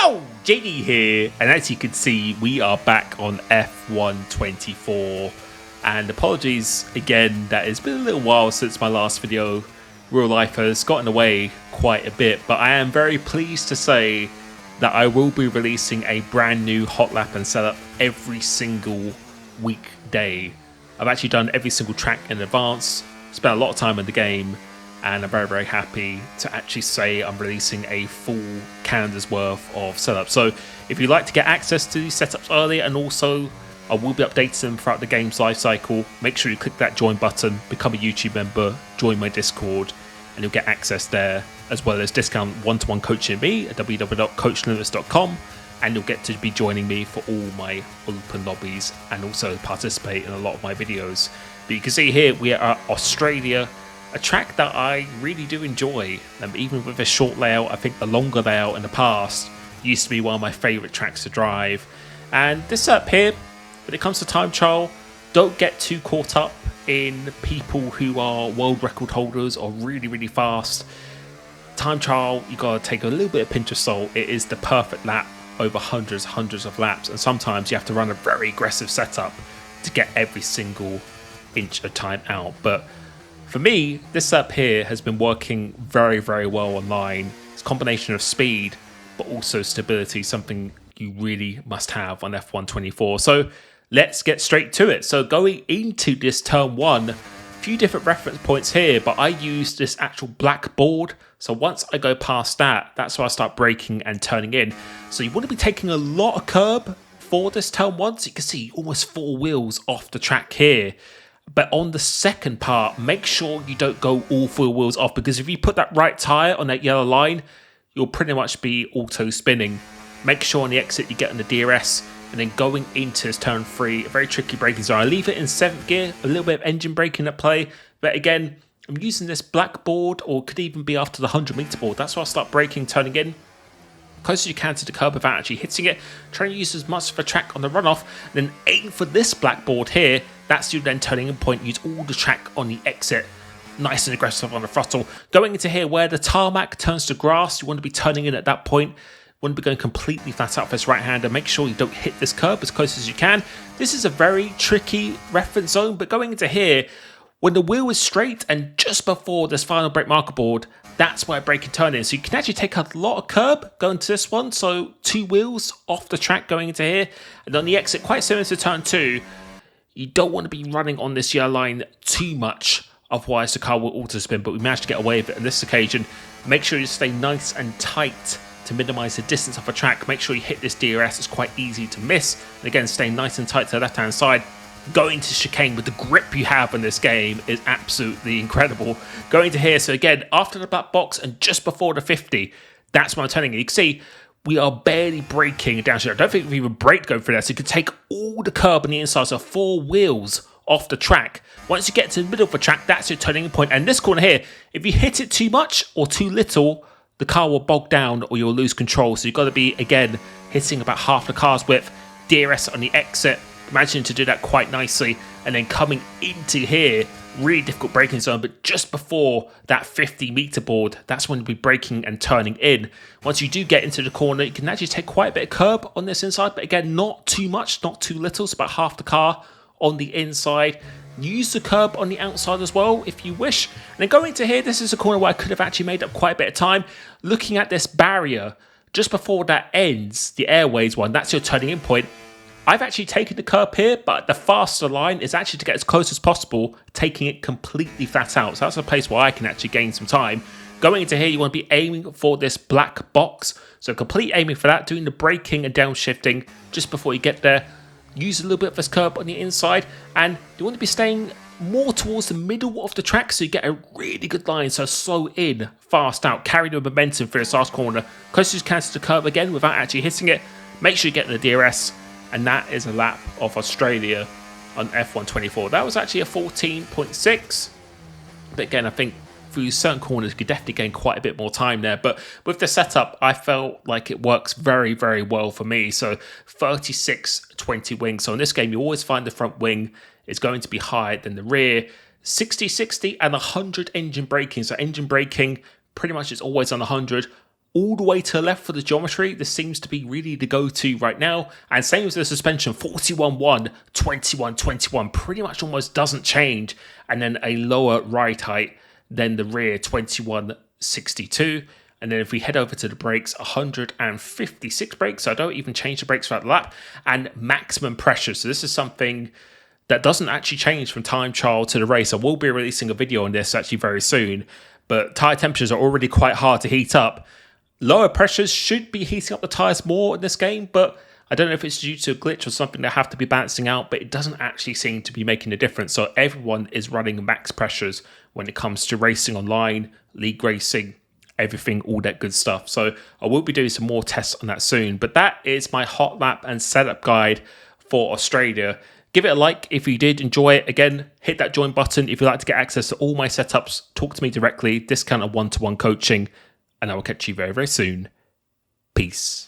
Yo, JD here, and as you can see, we are back on F124, and apologies again that it's been a little while since my last video. Real life has gotten away quite a bit, but I am very pleased to say that I will be releasing a brand new hot lap and setup every single weekday. I've actually done every single track in advance, spent a lot of time in the game, and I'm very, very happy to actually say I'm releasing a full calendar's worth of setups. So if you'd like to get access to these setups early, and also I will be updating them throughout the game's life cycle, make sure you click that join button, become a YouTube member, join my Discord, and you'll get access there, as well as discount one-to-one coaching me at www.coachlimitless.com, and you'll get to be joining me for all my open lobbies and also participate in a lot of my videos. But you can see here we are at Australia, a track that I really do enjoy. Even with a short layout, I think the longer layout in the past used to be one of my favourite tracks to drive. And this up here, when it comes to time trial, don't get too caught up in people who are world record holders or really, really fast. Time trial, you gotta take a little bit of pinch of salt. It is the perfect lap over hundreds of laps, and sometimes you have to run a very aggressive setup to get every single inch of time out. But for me, this setup here has been working very, very well online. It's a combination of speed, but also stability, something you really must have on F124. So let's get straight to it. So going into this turn one, a few different reference points here, but I use this actual black board. So once I go past that, that's where I start braking and turning in. So you want to be taking a lot of curb for this turn one. So you can see almost 4 wheels off the track here. But on the second part, make sure you don't go all 4 wheels off, because if you put that right tyre on that yellow line, you'll pretty much be auto spinning. Make sure on the exit you get on the DRS, and then going into this turn 3, a very tricky braking zone. I leave it in 7th gear, a little bit of engine braking at play, but again, I'm using this black board, or could even be after the 100 meter board. That's why I start braking, turning in close as you can to the curb without actually hitting it. Try to use as much of a track on the runoff, then aim for this black board here. That's you then turning in point. Use all the track on the exit. Nice and aggressive on the throttle. Going into here where the tarmac turns to grass, you want to be turning in at that point. You want to be going completely flat out for this right-hander. Make sure you don't hit this curb as close as you can. This is a very tricky reference zone, but going into here, when the wheel is straight and just before this final brake marker board, that's where brake and turn in. So you can actually take a lot of curb going to this one. So 2 wheels off the track going into here. And on the exit, quite similar to turn 2, you don't want to be running on this yellow line too much, otherwise the car will auto spin, but we managed to get away with it on this occasion. Make sure you stay nice and tight to minimize the distance off a track. Make sure you hit this DRS, it's quite easy to miss. And again, stay nice and tight to the left-hand side. Going to chicane with the grip you have in this game is absolutely incredible. Going to here, so again, after the black box and just before the 50, that's when I'm turning it. You can see we are barely braking down here. I don't think we've even braked going through there, so you can take all the curb on the inside, so 4 wheels off the track. Once you get to the middle of the track, that's your turning point. And this corner here, if you hit it too much or too little, the car will bog down or you'll lose control. So you've got to be, again, hitting about half the car's width, DRS on the exit, managing to do that quite nicely, and then coming into here, really difficult braking zone, but just before that 50 meter board, that's when we'll be braking and turning in. Once you do get into the corner, you can actually take quite a bit of curb on this inside, but again, not too much, not too little. It's about half the car on the inside. Use the curb on the outside as well if you wish. And then going to here, this is a corner where I could have actually made up quite a bit of time. Looking at this barrier, just before that ends, the airways one, that's your turning in point. I've actually taken the curb here, but the faster line is actually to get as close as possible, taking it completely flat out. So that's a place where I can actually gain some time. Going into here, you want to be aiming for this black box. So complete aiming for that, doing the braking and downshifting just before you get there. Use a little bit of this curb on the inside, and you want to be staying more towards the middle of the track so you get a really good line. So slow in, fast out, carry the momentum for this last corner. Close as you can to the curb again without actually hitting it. Make sure you get in the DRS. And that is a lap of Australia on F124. That was actually a 14.6. But again, I think through certain corners, you could definitely gain quite a bit more time there. But with the setup, I felt like it works very, very well for me. So 36-20 wing. So in this game, you always find the front wing is going to be higher than the rear. 60-60 and 100 engine braking. So engine braking pretty much is always on 100. all the way to the left for the geometry. This seems to be really the go-to right now. And same with the suspension, 41.1, 21.21, pretty much almost doesn't change. And then a lower ride height than the rear, 21.62. And then if we head over to the brakes, 156 brakes. So I don't even change the brakes throughout the lap. And maximum pressure. So this is something that doesn't actually change from time trial to the race. I will be releasing a video on this actually very soon. But tyre temperatures are already quite hard to heat up. Lower pressures should be heating up the tyres more in this game, but I don't know if it's due to a glitch or something that have to be balancing out, but it doesn't actually seem to be making a difference. So everyone is running max pressures when it comes to racing online, league racing, everything, all that good stuff. So I will be doing some more tests on that soon. But that is my hot lap and setup guide for Australia. Give it a like if you did enjoy it. Again, hit that join button if you'd like to get access to all my setups. Talk to me directly, discounted one-to-one coaching, and I will catch you very, very soon. Peace.